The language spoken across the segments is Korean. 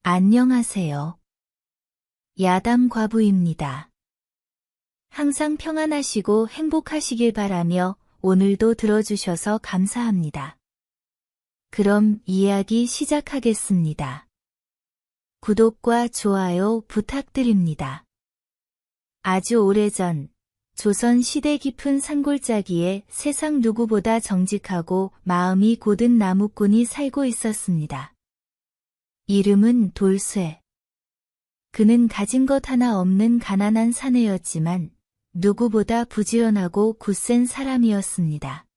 안녕하세요. 야담 과부입니다. 항상 평안하시고 행복하시길 바라며 오늘도 들어주셔서 감사합니다. 그럼 이야기 시작하겠습니다. 구독과 좋아요 부탁드립니다. 아주 오래전 조선 시대 깊은 산골짜기에 세상 누구보다 정직하고 마음이 곧은 나무꾼이 살고 있었습니다. 이름은 돌쇠. 그는 가진 것 하나 없는 가난한 사내였지만 누구보다 부지런하고 굳센 사람이었습니다.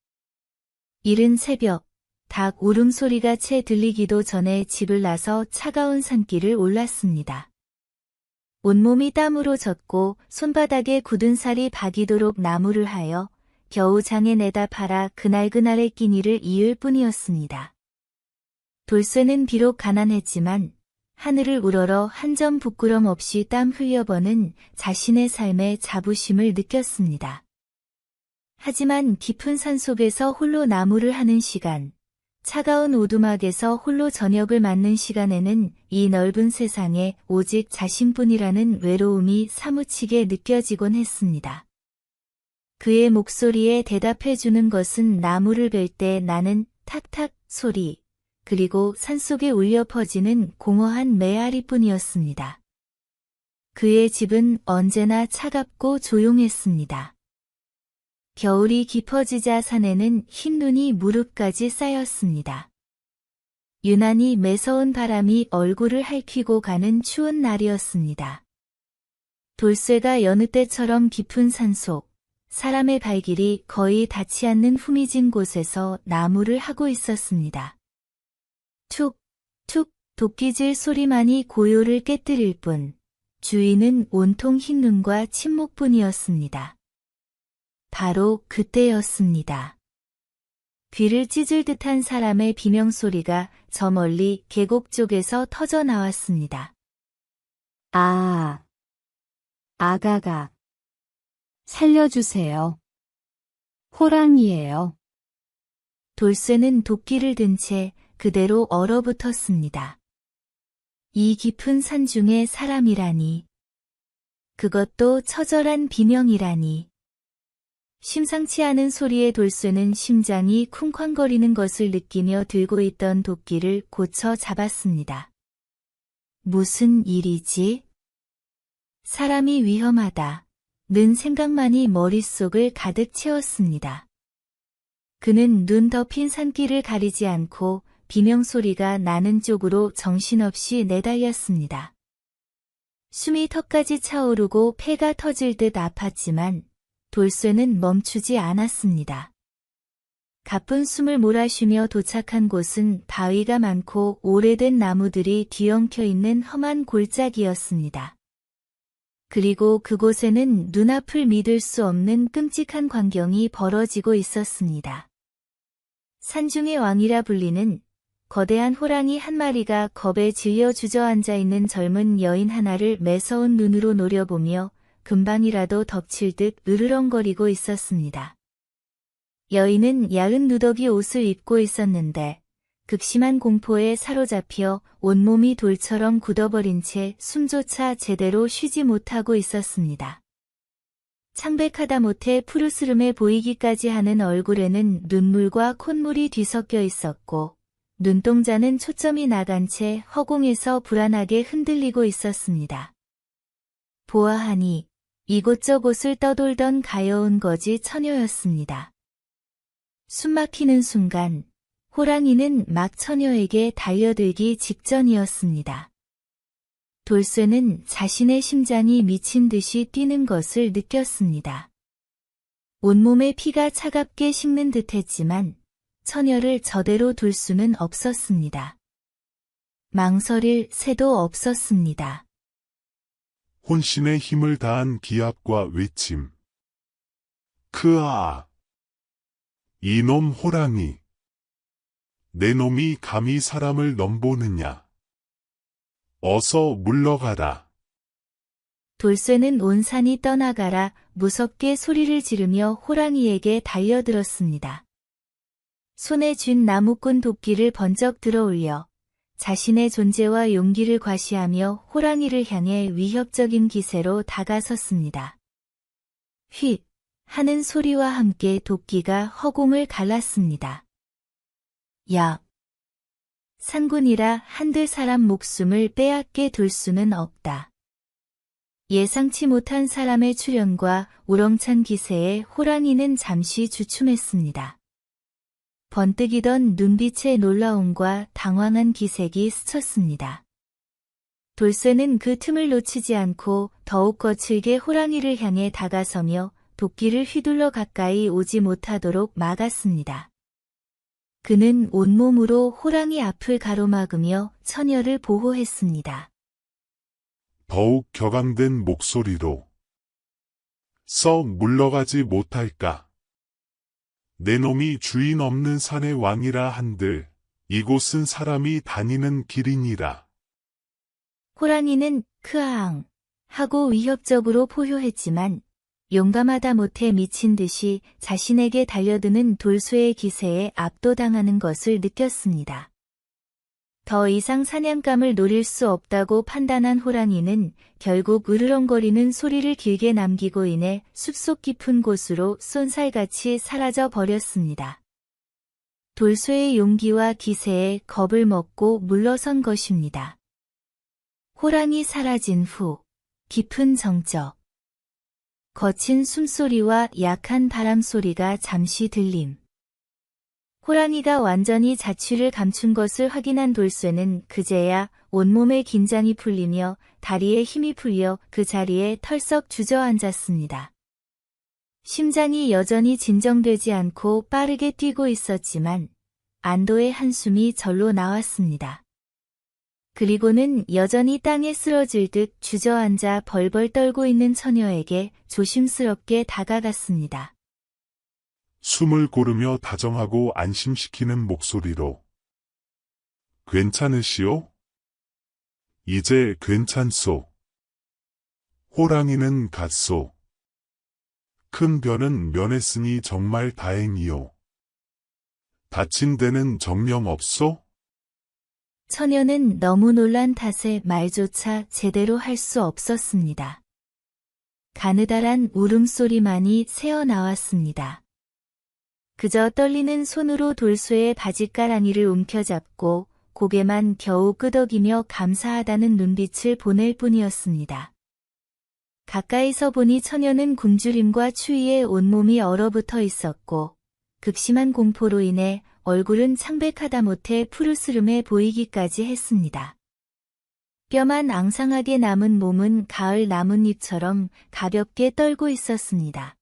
이른 새벽, 닭 울음소리가 채 들리기도 전에 집을 나서 차가운 산길을 올랐습니다. 온몸이 땀으로 젖고 손바닥에 굳은 살이 박이도록 나무를 하여 겨우 장에 내다 팔아 그날그날의 끼니를 이을 뿐이었습니다. 돌쇠는 비록 가난했지만 하늘을 우러러 한 점 부끄럼 없이 땀 흘려버는 자신의 삶에 자부심을 느꼈습니다. 하지만 깊은 산속에서 홀로 나무를 하는 시간, 차가운 오두막에서 홀로 저녁을 맞는 시간에는 이 넓은 세상에 오직 자신뿐이라는 외로움이 사무치게 느껴지곤 했습니다. 그의 목소리에 대답해주는 것은 나무를 벨 때 나는 탁탁 소리, 그리고 산속에 울려 퍼지는 공허한 메아리뿐이었습니다. 그의 집은 언제나 차갑고 조용했습니다. 겨울이 깊어지자 산에는 흰 눈이 무릎까지 쌓였습니다. 유난히 매서운 바람이 얼굴을 핥히고 가는 추운 날이었습니다. 돌쇠가 여느 때처럼 깊은 산속, 사람의 발길이 거의 닿지 않는 후미진 곳에서 나무를 하고 있었습니다. 툭, 툭 도끼질 소리만이 고요를 깨뜨릴 뿐 주위는 온통 흰 눈과 침묵뿐이었습니다. 바로 그때였습니다. 귀를 찢을 듯한 사람의 비명소리가 저 멀리 계곡 쪽에서 터져 나왔습니다. 아, 아가가. 살려주세요. 호랑이에요. 돌쇠는 도끼를 든 채 그대로 얼어붙었습니다. 이 깊은 산 중에 사람이라니. 그것도 처절한 비명이라니. 심상치 않은 소리에 돌쇠는 심장이 쿵쾅거리는 것을 느끼며 들고 있던 도끼를 고쳐 잡았습니다. 무슨 일이지? 사람이 위험하다. 는 생각만이 머릿속을 가득 채웠습니다. 그는 눈 덮인 산길을 가리지 않고 비명소리가 나는 쪽으로 정신없이 내달렸습니다. 숨이 턱까지 차오르고 폐가 터질 듯 아팠지만 돌쇠는 멈추지 않았습니다. 가쁜 숨을 몰아쉬며 도착한 곳은 바위가 많고 오래된 나무들이 뒤엉켜 있는 험한 골짜기였습니다. 그리고 그곳에는 눈앞을 믿을 수 없는 끔찍한 광경이 벌어지고 있었습니다. 산중의 왕이라 불리는 거대한 호랑이 한 마리가 겁에 질려 주저앉아 있는 젊은 여인 하나를 매서운 눈으로 노려보며 금방이라도 덮칠 듯 으르렁거리고 있었습니다. 여인은 야은 누더기 옷을 입고 있었는데 극심한 공포에 사로잡혀 온몸이 돌처럼 굳어버린 채 숨조차 제대로 쉬지 못하고 있었습니다. 창백하다 못해 푸르스름해 보이기까지 하는 얼굴에는 눈물과 콧물이 뒤섞여 있었고 눈동자는 초점이 나간 채 허공에서 불안하게 흔들리고 있었습니다. 보아하니 이곳저곳을 떠돌던 가여운 거지 처녀였습니다. 숨막히는 순간 호랑이는 막 처녀에게 달려들기 직전이었습니다. 돌쇠는 자신의 심장이 미친 듯이 뛰는 것을 느꼈습니다. 온몸에 피가 차갑게 식는 듯했지만 처녀를 저대로 둘 수는 없었습니다. 망설일 새도 없었습니다. 혼신의 힘을 다한 기합과 외침. 크아! 이놈 호랑이! 내 놈이 감히 사람을 넘보느냐? 어서 물러가라. 돌쇠는 온 산이 떠나가라 무섭게 소리를 지르며 호랑이에게 달려들었습니다. 손에 쥔 나무꾼 도끼를 번쩍 들어올려 자신의 존재와 용기를 과시하며 호랑이를 향해 위협적인 기세로 다가섰습니다. 휙! 하는 소리와 함께 도끼가 허공을 갈랐습니다. 야! 상군이라 한들 사람 목숨을 빼앗게 둘 수는 없다. 예상치 못한 사람의 출현과 우렁찬 기세에 호랑이는 잠시 주춤했습니다. 번뜩이던 눈빛에 놀라움과 당황한 기색이 스쳤습니다. 돌쇠는 그 틈을 놓치지 않고 더욱 거칠게 호랑이를 향해 다가서며 도끼를 휘둘러 가까이 오지 못하도록 막았습니다. 그는 온몸으로 호랑이 앞을 가로막으며 처녀를 보호했습니다. 더욱 격앙된 목소리로 썩 물러가지 못할까? 내 놈이 주인 없는 산의 왕이라 한들 이곳은 사람이 다니는 길이니라. 호랑이는 크아앙 하고 위협적으로 포효했지만 용감하다 못해 미친 듯이 자신에게 달려드는 돌쇠의 기세에 압도당하는 것을 느꼈습니다. 더 이상 사냥감을 노릴 수 없다고 판단한 호랑이는 결국 으르렁거리는 소리를 길게 남기고 인해 숲속 깊은 곳으로 쏜살같이 사라져 버렸습니다. 돌쇠의 용기와 기세에 겁을 먹고 물러선 것입니다. 호랑이 사라진 후 깊은 정적. 거친 숨소리와 약한 바람소리가 잠시 들림. 호랑이가 완전히 자취를 감춘 것을 확인한 돌쇠는 그제야 온몸의 긴장이 풀리며 다리에 힘이 풀려 그 자리에 털썩 주저앉았습니다. 심장이 여전히 진정되지 않고 빠르게 뛰고 있었지만 안도의 한숨이 절로 나왔습니다. 그리고는 여전히 땅에 쓰러질 듯 주저앉아 벌벌 떨고 있는 처녀에게 조심스럽게 다가갔습니다. 숨을 고르며 다정하고 안심시키는 목소리로 괜찮으시오? 이제 괜찮소. 호랑이는 갔소. 큰 변은 면했으니 정말 다행이요. 다친 데는 정령 없소? 처녀는 너무 놀란 탓에 말조차 제대로 할 수 없었습니다. 가느다란 울음소리만이 새어나왔습니다. 그저 떨리는 손으로 돌쇠의 바짓가랑이를 움켜잡고 고개만 겨우 끄덕이며 감사하다는 눈빛을 보낼 뿐이었습니다. 가까이서 보니 처녀는 굶주림과 추위에 온몸이 얼어붙어 있었고 극심한 공포로 인해 얼굴은 창백하다 못해 푸르스름해 보이기까지 했습니다. 뼈만 앙상하게 남은 몸은 가을 나뭇잎처럼 가볍게 떨고 있었습니다.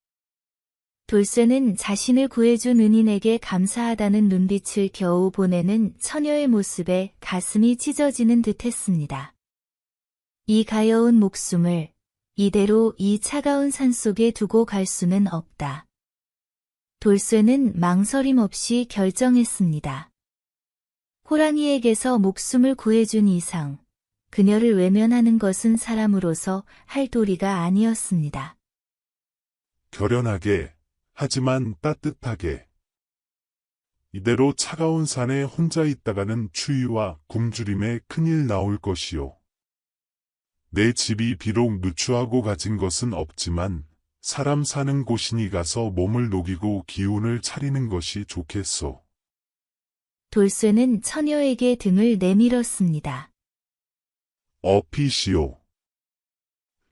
돌쇠는 자신을 구해준 은인에게 감사하다는 눈빛을 겨우 보내는 처녀의 모습에 가슴이 찢어지는 듯했습니다. 이 가여운 목숨을 이대로 이 차가운 산속에 두고 갈 수는 없다. 돌쇠는 망설임 없이 결정했습니다. 호랑이에게서 목숨을 구해준 이상 그녀를 외면하는 것은 사람으로서 할 도리가 아니었습니다. 결연하게, 하지만 따뜻하게. 이대로 차가운 산에 혼자 있다가는 추위와 굶주림에 큰일 나올 것이요. 내 집이 비록 누추하고 가진 것은 없지만 사람 사는 곳이니 가서 몸을 녹이고 기운을 차리는 것이 좋겠소. 돌쇠는 처녀에게 등을 내밀었습니다. 어피시오.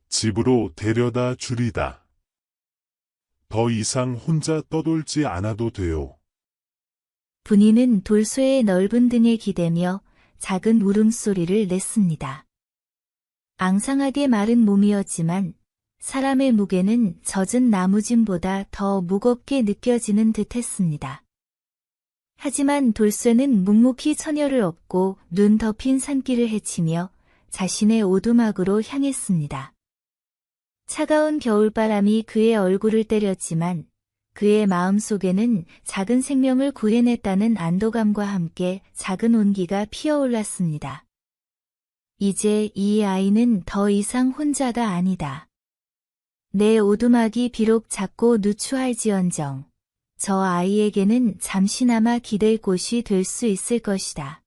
집으로 데려다 주리다. 더 이상 혼자 떠돌지 않아도 돼요. 분이는 돌쇠의 넓은 등에 기대며 작은 울음소리를 냈습니다. 앙상하게 마른 몸이었지만 사람의 무게는 젖은 나무짐보다 더 무겁게 느껴지는 듯했습니다. 하지만 돌쇠는 묵묵히 처녀를 업고 눈 덮인 산길을 헤치며 자신의 오두막으로 향했습니다. 차가운 겨울바람이 그의 얼굴을 때렸지만 그의 마음속에는 작은 생명을 구해냈다는 안도감과 함께 작은 온기가 피어올랐습니다. 이제 이 아이는 더 이상 혼자가 아니다. 내 오두막이 비록 작고 누추할지언정 저 아이에게는 잠시나마 기댈 곳이 될 수 있을 것이다.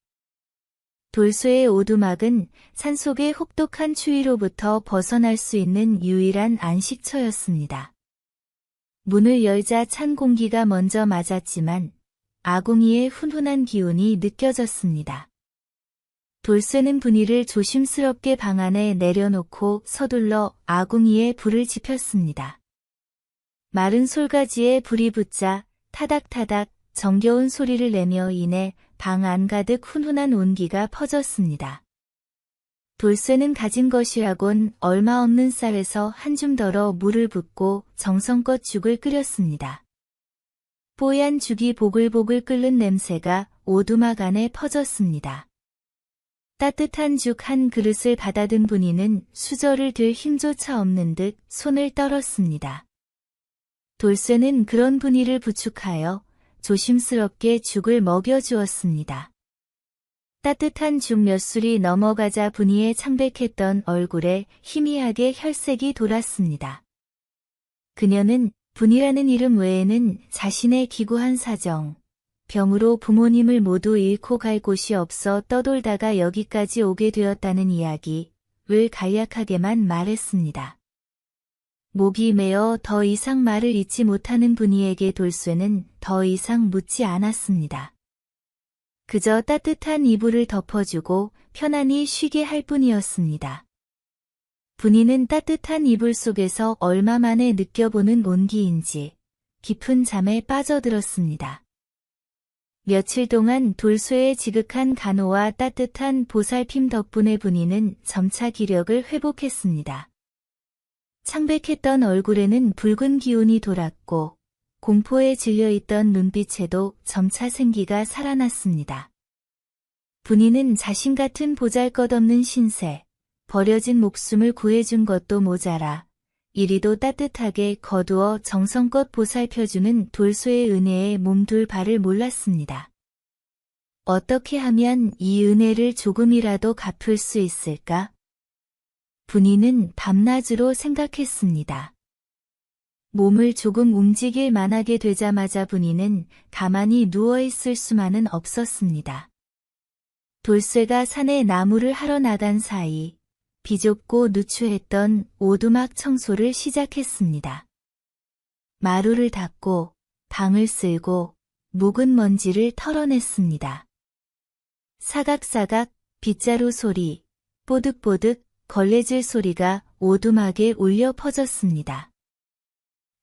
돌쇠의 오두막은 산속의 혹독한 추위로부터 벗어날 수 있는 유일한 안식처였습니다. 문을 열자 찬 공기가 먼저 맞았지만 아궁이의 훈훈한 기운이 느껴졌습니다. 돌쇠는 분이를 조심스럽게 방 안에 내려놓고 서둘러 아궁이에 불을 지폈습니다. 마른 솔가지에 불이 붙자 타닥타닥 정겨운 소리를 내며 이내 방 안 가득 훈훈한 온기가 퍼졌습니다. 돌쇠는 가진 것이라곤 얼마 없는 쌀에서 한 줌 덜어 물을 붓고 정성껏 죽을 끓였습니다. 뽀얀 죽이 보글보글 끓는 냄새가 오두막 안에 퍼졌습니다. 따뜻한 죽 한 그릇을 받아든 분이는 수저를 들 힘조차 없는 듯 손을 떨었습니다. 돌쇠는 그런 분이를 부축하여 조심스럽게 죽을 먹여주었습니다. 따뜻한 죽 몇 술이 넘어가자 분이의 창백했던 얼굴에 희미하게 혈색이 돌았습니다. 그녀는 분이라는 이름 외에는 자신의 기구한 사정, 병으로 부모님을 모두 잃고 갈 곳이 없어 떠돌다가 여기까지 오게 되었다는 이야기를 간략하게만 말했습니다. 목이 메어 더 이상 말을 잇지 못하는 분이에게 돌쇠는 더 이상 묻지 않았습니다. 그저 따뜻한 이불을 덮어주고 편안히 쉬게 할 뿐이었습니다. 분이는 따뜻한 이불 속에서 얼마 만에 느껴보는 온기인지 깊은 잠에 빠져들었습니다. 며칠 동안 돌쇠의 지극한 간호와 따뜻한 보살핌 덕분에 분이는 점차 기력을 회복했습니다. 창백했던 얼굴에는 붉은 기운이 돌았고 공포에 질려있던 눈빛에도 점차 생기가 살아났습니다. 분이는 자신 같은 보잘것없는 신세, 버려진 목숨을 구해준 것도 모자라 이리도 따뜻하게 거두어 정성껏 보살펴주는 돌쇠의 은혜에 몸둘 바를 몰랐습니다. 어떻게 하면 이 은혜를 조금이라도 갚을 수 있을까? 분이는 밤낮으로 생각했습니다. 몸을 조금 움직일 만하게 되자마자 분이는 가만히 누워있을 수만은 없었습니다. 돌쇠가 산에 나무를 하러 나간 사이 비좁고 누추했던 오두막 청소를 시작했습니다. 마루를 닦고 방을 쓸고 묵은 먼지를 털어냈습니다. 사각사각 빗자루 소리, 뽀득뽀득 걸레질 소리가 오두막에 울려 퍼졌습니다.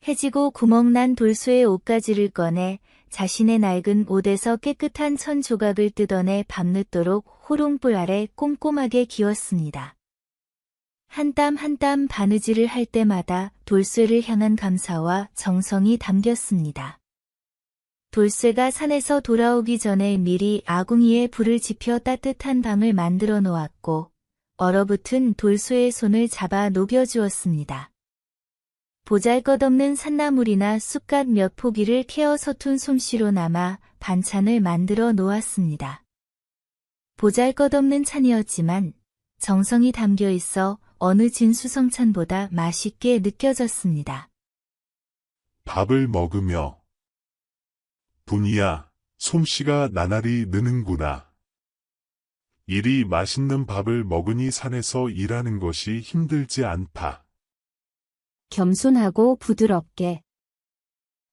해지고 구멍난 돌쇠의 옷가지를 꺼내 자신의 낡은 옷에서 깨끗한 천 조각을 뜯어내 밤늦도록 호롱불 아래 꼼꼼하게 기웠습니다. 한 땀 한 땀 바느질을 할 때마다 돌쇠를 향한 감사와 정성이 담겼습니다. 돌쇠가 산에서 돌아오기 전에 미리 아궁이에 불을 지펴 따뜻한 방을 만들어 놓았고 얼어붙은 돌쇠의 손을 잡아 녹여주었습니다. 보잘것없는 산나물이나 쑥갓 몇 포기를 캐어 서툰 솜씨로 남아 반찬을 만들어 놓았습니다. 보잘것없는 찬이었지만 정성이 담겨 있어 어느 진수성찬보다 맛있게 느껴졌습니다. 밥을 먹으며 분이야, 솜씨가 나날이 느는구나. 이리 맛있는 밥을 먹으니 산에서 일하는 것이 힘들지 않다. 겸손하고 부드럽게.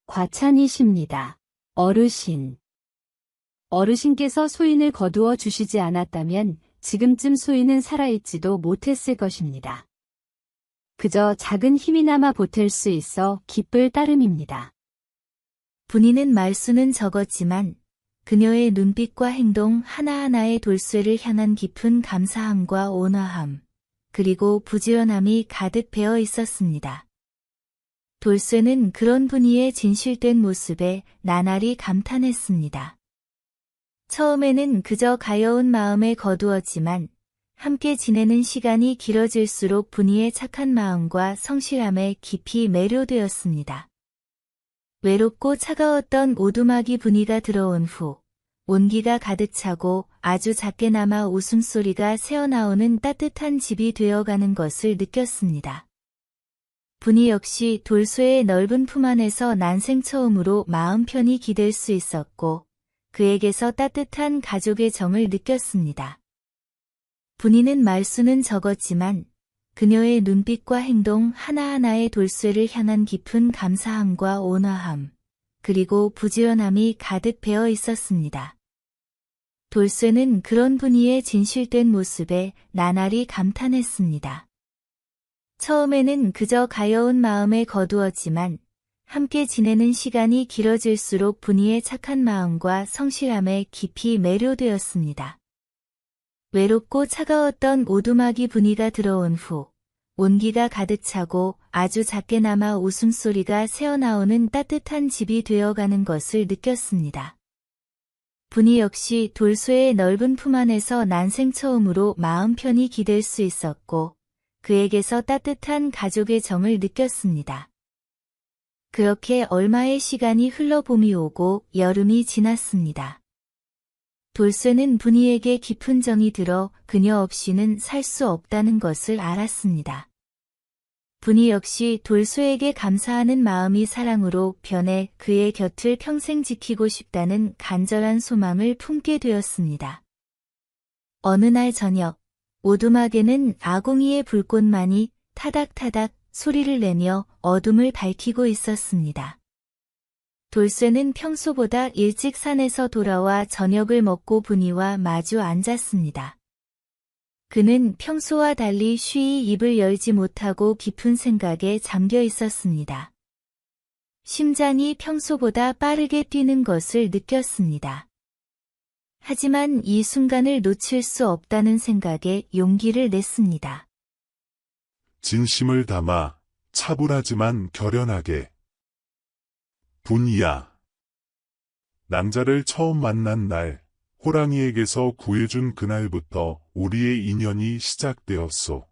과찬이십니다. 어르신. 어르신께서 소인을 거두어 주시지 않았다면 지금쯤 소인은 살아있지도 못했을 것입니다. 그저 작은 힘이나마 보탤 수 있어 기쁠 따름입니다. 분이는 말수는 적었지만 그녀의 눈빛과 행동 하나하나에 돌쇠를 향한 깊은 감사함과 온화함, 그리고 부지런함이 가득 배어 있었습니다. 돌쇠는 그런 분이의 진실된 모습에 나날이 감탄했습니다. 처음에는 그저 가여운 마음에 거두었지만 함께 지내는 시간이 길어질수록 분이의 착한 마음과 성실함에 깊이 매료되었습니다. 외롭고 차가웠던 오두막이 분이가 들어온 후 온기가 가득 차고 아주 작게나마 웃음소리가 새어나오는 따뜻한 집이 되어가는 것을 느꼈습니다. 분이 역시 돌쇠의 넓은 품 안에서 난생 처음으로 마음 편히 기댈 수 있었고 그에게서 따뜻한 가족의 정을 느꼈습니다. 분이는 말수는 적었지만 그녀의 눈빛과 행동 하나하나에 돌쇠를 향한 깊은 감사함과 온화함, 그리고 부지런함이 가득 배어 있었습니다. 돌쇠는 그런 분이의 진실된 모습에 나날이 감탄했습니다. 처음에는 그저 가여운 마음에 거두었지만 함께 지내는 시간이 길어질수록 분이의 착한 마음과 성실함에 깊이 매료되었습니다. 외롭고 차가웠던 오두막이 분이가 들어온 후 온기가 가득 차고 아주 작게나마 웃음소리가 새어나오는 따뜻한 집이 되어가는 것을 느꼈습니다. 분이 역시 돌쇠의 넓은 품 안에서 난생 처음으로 마음 편히 기댈 수 있었고 그에게서 따뜻한 가족의 정을 느꼈습니다. 그렇게 얼마의 시간이 흘러 봄이 오고 여름이 지났습니다. 돌쇠는 분이에게 깊은 정이 들어 그녀 없이는 살 수 없다는 것을 알았습니다. 분이 역시 돌쇠에게 감사하는 마음이 사랑으로 변해 그의 곁을 평생 지키고 싶다는 간절한 소망을 품게 되었습니다. 어느 날 저녁, 오두막에는 아궁이의 불꽃만이 타닥타닥 소리를 내며 어둠을 밝히고 있었습니다. 돌쇠는 평소보다 일찍 산에서 돌아와 저녁을 먹고 분이와 마주 앉았습니다. 그는 평소와 달리 쉬이 입을 열지 못하고 깊은 생각에 잠겨 있었습니다. 심장이 평소보다 빠르게 뛰는 것을 느꼈습니다. 하지만 이 순간을 놓칠 수 없다는 생각에 용기를 냈습니다. 진심을 담아 차분하지만 결연하게. 분이야. 낭자를 처음 만난 날, 호랑이에게서 구해준 그날부터 우리의 인연이 시작되었소.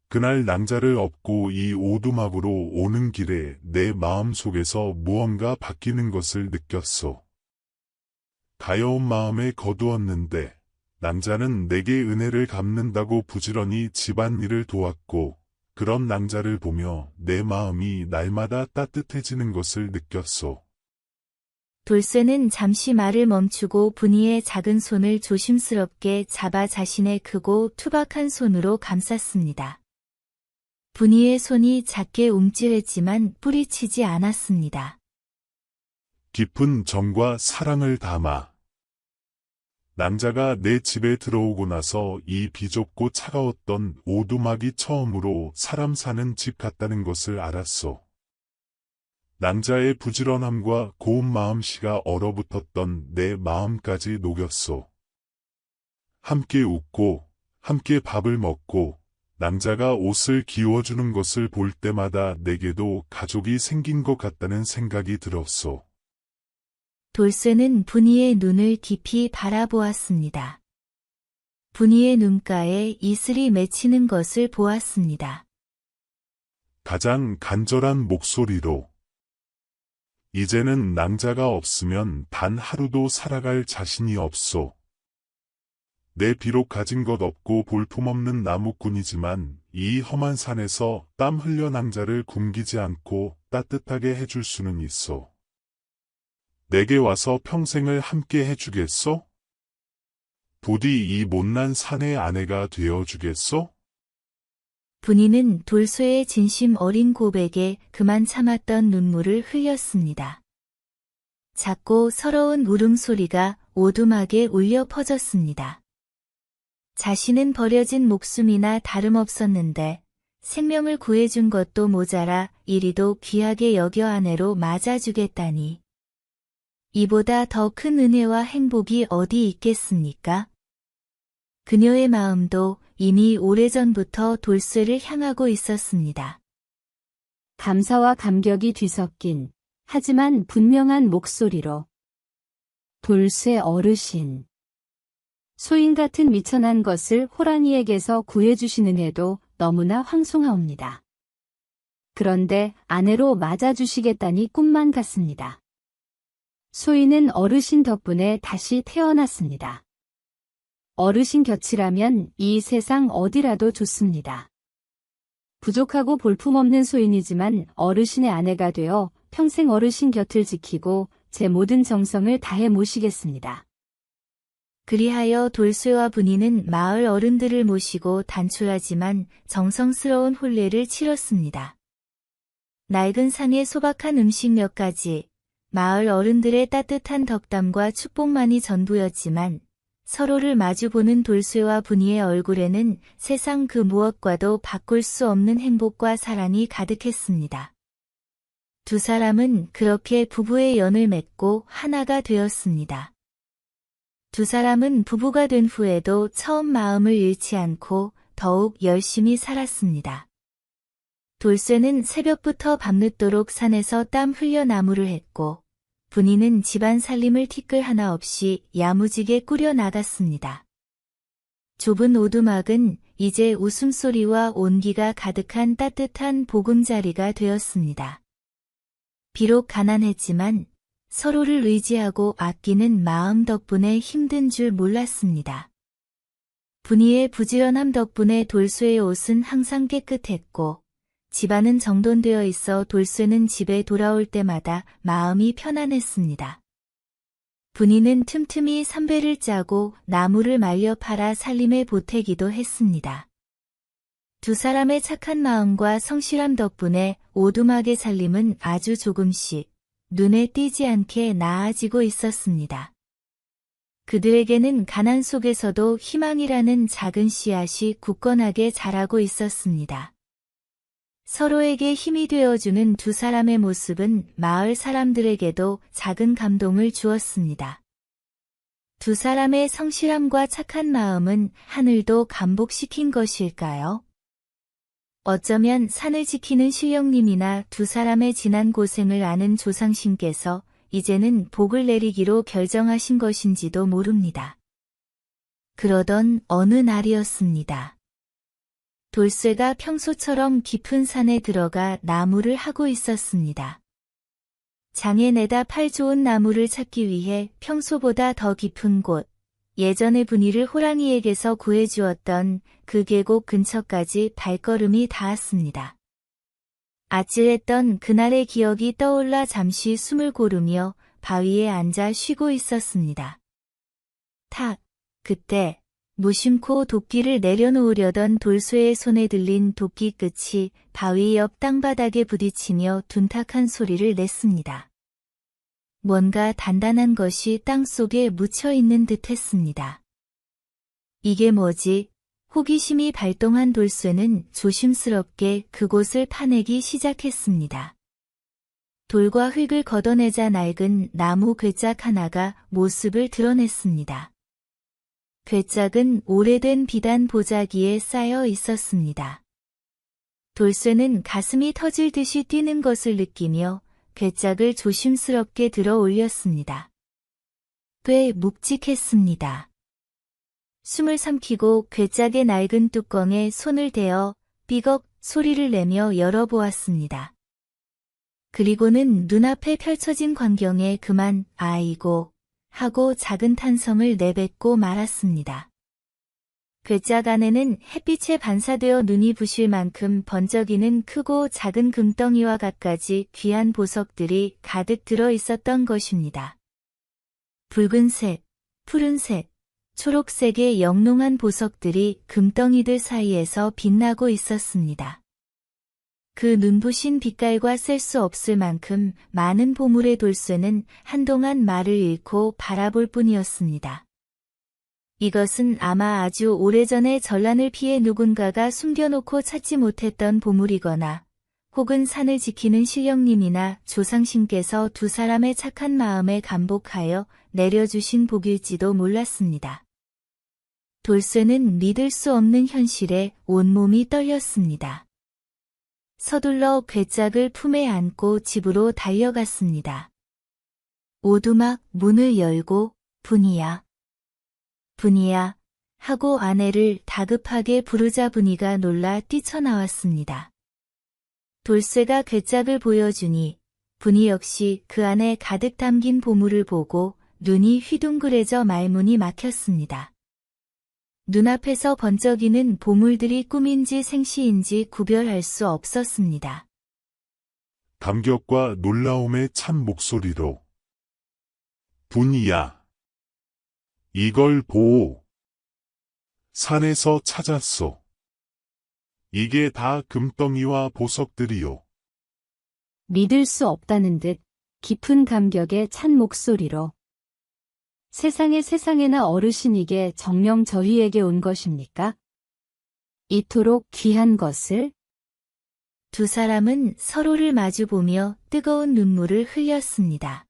그날 낭자를 업고 이 오두막으로 오는 길에 내 마음속에서 무언가 바뀌는 것을 느꼈소. 가여운 마음에 거두었는데 낭자는 내게 은혜를 갚는다고 부지런히 집안일을 도왔고 그런 낭자를 보며 내 마음이 날마다 따뜻해지는 것을 느꼈소. 돌쇠는 잠시 말을 멈추고 분이의 작은 손을 조심스럽게 잡아 자신의 크고 투박한 손으로 감쌌습니다. 분이의 손이 작게 움찔했지만 뿌리치지 않았습니다. 깊은 정과 사랑을 담아. 낭자가 내 집에 들어오고 나서 이 비좁고 차가웠던 오두막이 처음으로 사람 사는 집 같다는 것을 알았소. 낭자의 부지런함과 고운 마음씨가 얼어붙었던 내 마음까지 녹였소. 함께 웃고, 함께 밥을 먹고, 낭자가 옷을 기워주는 것을 볼 때마다 내게도 가족이 생긴 것 같다는 생각이 들었소. 돌쇠는 분이의 눈을 깊이 바라보았습니다. 분이의 눈가에 이슬이 맺히는 것을 보았습니다. 가장 간절한 목소리로. 이제는 낭자가 없으면 단 하루도 살아갈 자신이 없소. 내 비록 가진 것 없고 볼품없는 나무꾼이지만 이 험한 산에서 땀 흘려 낭자를 굶기지 않고 따뜻하게 해줄 수는 있소. 내게 와서 평생을 함께 해주겠소? 부디 이 못난 사내 아내가 되어주겠소? 분이는 돌쇠의 진심 어린 고백에 그만 참았던 눈물을 흘렸습니다. 작고 서러운 울음소리가 오두막에 울려 퍼졌습니다. 자신은 버려진 목숨이나 다름없었는데 생명을 구해준 것도 모자라 이리도 귀하게 여겨 아내로 맞아주겠다니. 이보다 더 큰 은혜와 행복이 어디 있겠습니까? 그녀의 마음도 이미 오래전부터 돌쇠를 향하고 있었습니다. 감사와 감격이 뒤섞인 하지만 분명한 목소리로 돌쇠 어르신. 소인 같은 미천한 것을 호랑이에게서 구해주시는 해도 너무나 황송하옵니다. 그런데 아내로 맞아주시겠다니 꿈만 같습니다. 소인은 어르신 덕분에 다시 태어났습니다. 어르신 곁이라면 이 세상 어디라도 좋습니다. 부족하고 볼품없는 소인이지만 어르신의 아내가 되어 평생 어르신 곁을 지키고 제 모든 정성을 다해 모시겠습니다. 그리하여 돌쇠와 분이는 마을 어른들을 모시고 단촐하지만 정성스러운 혼례를 치렀습니다. 낡은 상에 소박한 음식 몇 가지, 마을 어른들의 따뜻한 덕담과 축복만이 전부였지만 서로를 마주보는 돌쇠와 분이의 얼굴에는 세상 그 무엇과도 바꿀 수 없는 행복과 사랑이 가득했습니다. 두 사람은 그렇게 부부의 연을 맺고 하나가 되었습니다. 두 사람은 부부가 된 후에도 처음 마음을 잃지 않고 더욱 열심히 살았습니다. 돌쇠는 새벽부터 밤늦도록 산에서 땀 흘려 나무를 했고, 분이는 집안 살림을 티끌 하나 없이 야무지게 꾸려 나갔습니다. 좁은 오두막은 이제 웃음소리와 온기가 가득한 따뜻한 보금자리가 되었습니다. 비록 가난했지만 서로를 의지하고 아끼는 마음 덕분에 힘든 줄 몰랐습니다. 분이의 부지런함 덕분에 돌쇠의 옷은 항상 깨끗했고, 집안은 정돈되어 있어 돌쇠는 집에 돌아올 때마다 마음이 편안했습니다. 분이는 틈틈이 삼배를 짜고 나무를 말려 팔아 살림에 보태기도 했습니다. 두 사람의 착한 마음과 성실함 덕분에 오두막의 살림은 아주 조금씩 눈에 띄지 않게 나아지고 있었습니다. 그들에게는 가난 속에서도 희망이라는 작은 씨앗이 굳건하게 자라고 있었습니다. 서로에게 힘이 되어주는 두 사람의 모습은 마을 사람들에게도 작은 감동을 주었습니다. 두 사람의 성실함과 착한 마음은 하늘도 감복시킨 것일까요? 어쩌면 산을 지키는 신령님이나 두 사람의 지난 고생을 아는 조상신께서 이제는 복을 내리기로 결정하신 것인지도 모릅니다. 그러던 어느 날이었습니다. 돌쇠가 평소처럼 깊은 산에 들어가 나무를 하고 있었습니다. 장에 내다 팔 좋은 나무를 찾기 위해 평소보다 더 깊은 곳, 예전에 분이를 호랑이에게서 구해주었던 그 계곡 근처까지 발걸음이 닿았습니다. 아찔했던 그날의 기억이 떠올라 잠시 숨을 고르며 바위에 앉아 쉬고 있었습니다. 탁! 그때 무심코 도끼를 내려놓으려던 돌쇠의 손에 들린 도끼 끝이 바위 옆 땅바닥에 부딪히며 둔탁한 소리를 냈습니다. 뭔가 단단한 것이 땅속에 묻혀있는 듯 했습니다. 이게 뭐지? 호기심이 발동한 돌쇠는 조심스럽게 그곳을 파내기 시작했습니다. 돌과 흙을 걷어내자 낡은 나무 괴짝 하나가 모습을 드러냈습니다. 괴짝은 오래된 비단 보자기에 쌓여 있었습니다. 돌쇠는 가슴이 터질 듯이 뛰는 것을 느끼며 괴짝을 조심스럽게 들어 올렸습니다. 꽤 묵직했습니다. 숨을 삼키고 괴짝의 낡은 뚜껑에 손을 대어 삐걱 소리를 내며 열어보았습니다. 그리고는 눈앞에 펼쳐진 광경에 그만 아이고 하고 작은 탄성을 내뱉고 말았습니다. 괴짝 안에는 햇빛에 반사되어 눈이 부실 만큼 번쩍이는 크고 작은 금덩이와 갖가지 귀한 보석들이 가득 들어 있었던 것입니다. 붉은색, 푸른색, 초록색의 영롱한 보석들이 금덩이들 사이에서 빛나고 있었습니다. 그 눈부신 빛깔과 셀 수 없을 만큼 많은 보물의 돌쇠는 한동안 말을 잃고 바라볼 뿐이었습니다. 이것은 아마 아주 오래전에 전란을 피해 누군가가 숨겨놓고 찾지 못했던 보물이거나 혹은 산을 지키는 신령님이나 조상신께서 두 사람의 착한 마음에 감복하여 내려주신 복일지도 몰랐습니다. 돌쇠는 믿을 수 없는 현실에 온몸이 떨렸습니다. 서둘러 괴짝을 품에 안고 집으로 달려갔습니다. 오두막 문을 열고 분이야, 분이야 하고 아내를 다급하게 부르자 분이가 놀라 뛰쳐나왔습니다. 돌쇠가 괴짝을 보여주니 분이 역시 그 안에 가득 담긴 보물을 보고 눈이 휘둥그레져 말문이 막혔습니다. 눈앞에서 번쩍이는 보물들이 꿈인지 생시인지 구별할 수 없었습니다. 감격과 놀라움에 찬 목소리로 분이야, 이걸 보오. 산에서 찾았소. 이게 다 금덩이와 보석들이요. 믿을 수 없다는 듯 깊은 감격에 찬 목소리로 세상에나 어르신이게 정명저희에게 온 것입니까? 이토록 귀한 것을? 두 사람은 서로를 마주보며 뜨거운 눈물을 흘렸습니다.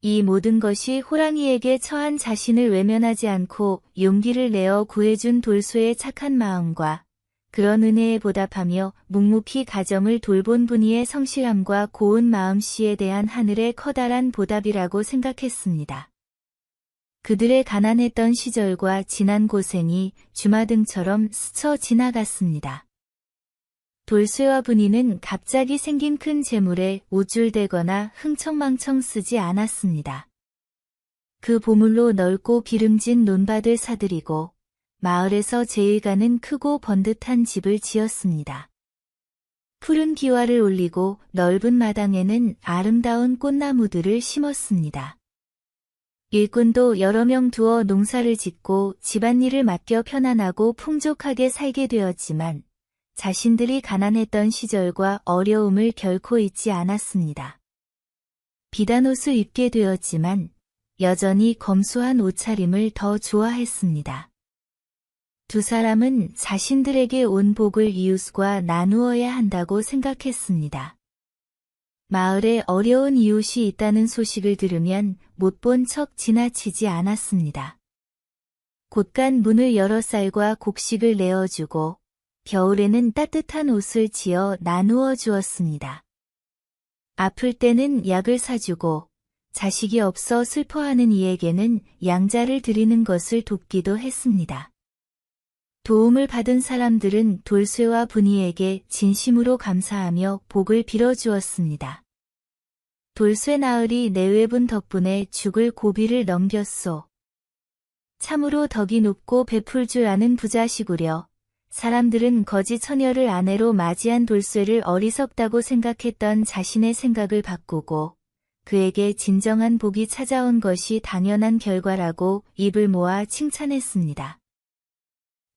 이 모든 것이 호랑이에게 처한 자신을 외면하지 않고 용기를 내어 구해준 돌쇠의 착한 마음과 그런 은혜에 보답하며 묵묵히 가정을 돌본 분이의 성실함과 고운 마음씨에 대한 하늘의 커다란 보답이라고 생각했습니다. 그들의 가난했던 시절과 지난 고생이 주마등처럼 스쳐 지나갔습니다. 돌쇠와 분이는 갑자기 생긴 큰 재물에 우쭐대거나 흥청망청 쓰지 않았습니다. 그 보물로 넓고 기름진 논밭을 사들이고 마을에서 제일 가는 크고 번듯한 집을 지었습니다. 푸른 기와를 올리고 넓은 마당에는 아름다운 꽃나무들을 심었습니다. 일꾼도 여러 명 두어 농사를 짓고 집안일을 맡겨 편안하고 풍족하게 살게 되었지만 자신들이 가난했던 시절과 어려움을 결코 잊지 않았습니다. 비단 옷을 입게 되었지만 여전히 검소한 옷차림을 더 좋아했습니다. 두 사람은 자신들에게 온 복을 이웃과 나누어야 한다고 생각했습니다. 마을에 어려운 이웃이 있다는 소식을 들으면 못 본 척 지나치지 않았습니다. 곳간 문을 열어 쌀과 곡식을 내어주고 겨울에는 따뜻한 옷을 지어 나누어 주었습니다. 아플 때는 약을 사주고 자식이 없어 슬퍼하는 이에게는 양자를 드리는 것을 돕기도 했습니다. 도움을 받은 사람들은 돌쇠와 분이에게 진심으로 감사하며 복을 빌어주었습니다. 돌쇠 나으리 내외분 덕분에 죽을 고비를 넘겼소. 참으로 덕이 높고 베풀 줄 아는 부자시구려. 사람들은 거지 처녀를 아내로 맞이한 돌쇠를 어리석다고 생각했던 자신의 생각을 바꾸고 그에게 진정한 복이 찾아온 것이 당연한 결과라고 입을 모아 칭찬했습니다.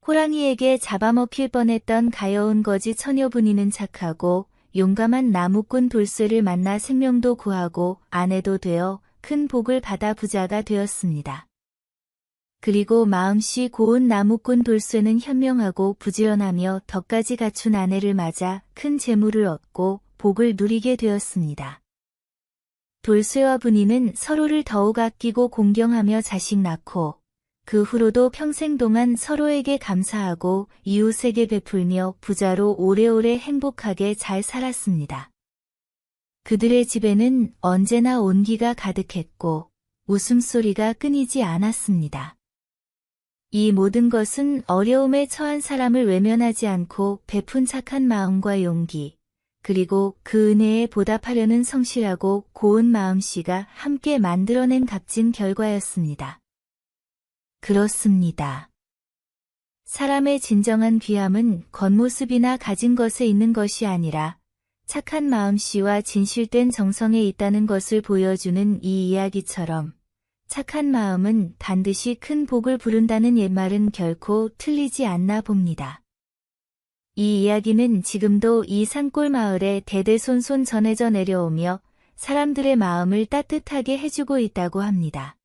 호랑이에게 잡아먹힐 뻔했던 가여운 거지 처녀분이는 착하고 용감한 나무꾼 돌쇠를 만나 생명도 구하고 아내도 되어 큰 복을 받아 부자가 되었습니다. 그리고 마음씨 고운 나무꾼 돌쇠는 현명하고 부지런하며 덕까지 갖춘 아내를 맞아 큰 재물을 얻고 복을 누리게 되었습니다. 돌쇠와 분이는 서로를 더욱 아끼고 공경하며 자식 낳고 그 후로도 평생 동안 서로에게 감사하고 이웃에게 베풀며 부자로 오래오래 행복하게 잘 살았습니다. 그들의 집에는 언제나 온기가 가득했고 웃음소리가 끊이지 않았습니다. 이 모든 것은 어려움에 처한 사람을 외면하지 않고 베푼 착한 마음과 용기, 그리고 그 은혜에 보답하려는 성실하고 고운 마음씨가 함께 만들어낸 값진 결과였습니다. 그렇습니다. 사람의 진정한 귀함은 겉모습이나 가진 것에 있는 것이 아니라 착한 마음씨와 진실된 정성에 있다는 것을 보여주는 이 이야기처럼 착한 마음은 반드시 큰 복을 부른다는 옛말은 결코 틀리지 않나 봅니다. 이 이야기는 지금도 이 산골 마을에 대대손손 전해져 내려오며 사람들의 마음을 따뜻하게 해주고 있다고 합니다.